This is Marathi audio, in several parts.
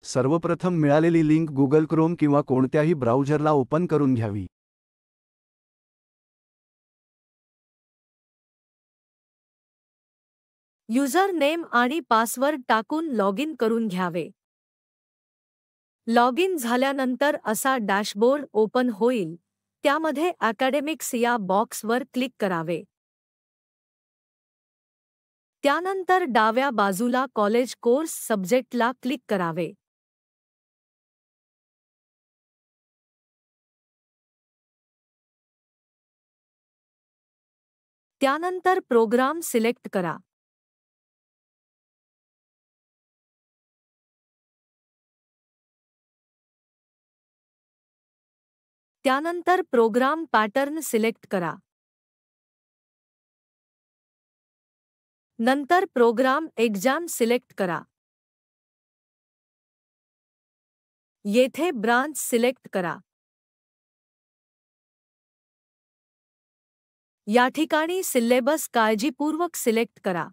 सर्वप्रथम मिळालेली लिंक Google Chrome किंवा कोणत्याही ब्राउझरला ओपन करून घ्यावी. युजर नेम आणि पासवर्ड टाकून लॉगिन करून घ्यावे. लॉगिन झाल्यानंतर असा डॅशबोर्ड ओपन होईल. त्यामध्ये अकॅडेमिक्स या बॉक्सवर क्लिक करावे. त्यानंतर डाव्या बाजूला कॉलेज कोर्स सब्जेक्टला क्लिक करावे. त्यानंतर प्रोग्राम सिलेक्ट करा. त्यानंतर प्रोग्राम पॅटर्न सिलेक्ट करा. नंतर प्रोग्राम एक्झाम सिलेक्ट करा. येथे ब्रांच सिलेक्ट करा. या ठिकाणी सिलेबस काळजीपूर्वक सिलेक्ट करा.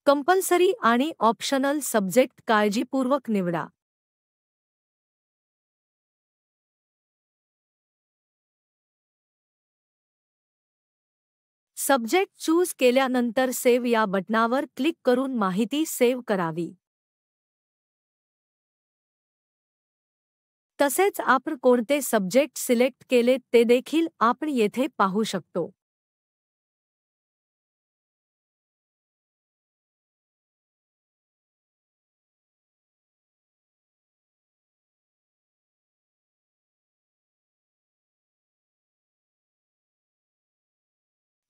कंपल्सरी आणि ऑप्शनल सब्जेक्ट काळजीपूर्वक निवडा. सब्जेक्ट चूज केल्यानंतर सेव्ह या बटणावर क्लिक करून माहिती सेव्ह करावी. तसेच आपण कोणते सब्जेक्ट सिलेक्ट केले ते देखील आपण येथे पाहू शकतो.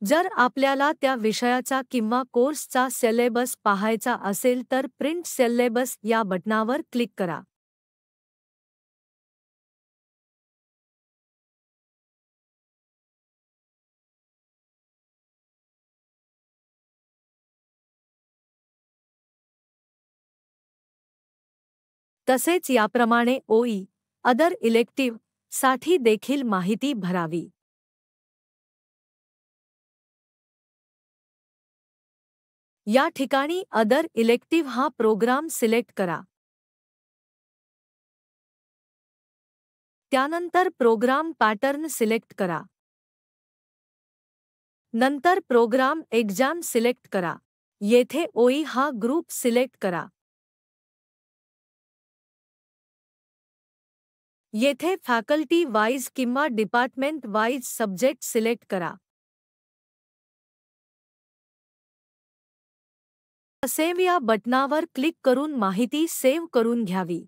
जर आपल्याला त्या विषयाचा किंवा कोर्सचा सिलेबस पाहायचा असेल तर प्रिंट सिलेबस या बटणावर क्लिक करा. तसेच याप्रमाणे ओई, अदर इलेक्टिव्ह साठी देखील माहिती भरावी. या ठिकाणी अदर इलेक्टिव्ह हा प्रोग्राम सिलेक्ट करा. त्यानंतर प्रोग्राम पॅटर्न सिलेक्ट करा. नंतर प्रोग्राम एक्झाम सिलेक्ट करा. येथे ओई हा ग्रुप सिलेक्ट करा. येथे फॅकल्टी वाईज किंवा डिपार्टमेंट वाईज सब्जेक्ट सिलेक्ट करा. सेव्ह या बटणावर क्लिक करून माहिती सेव्ह करून घ्यावी.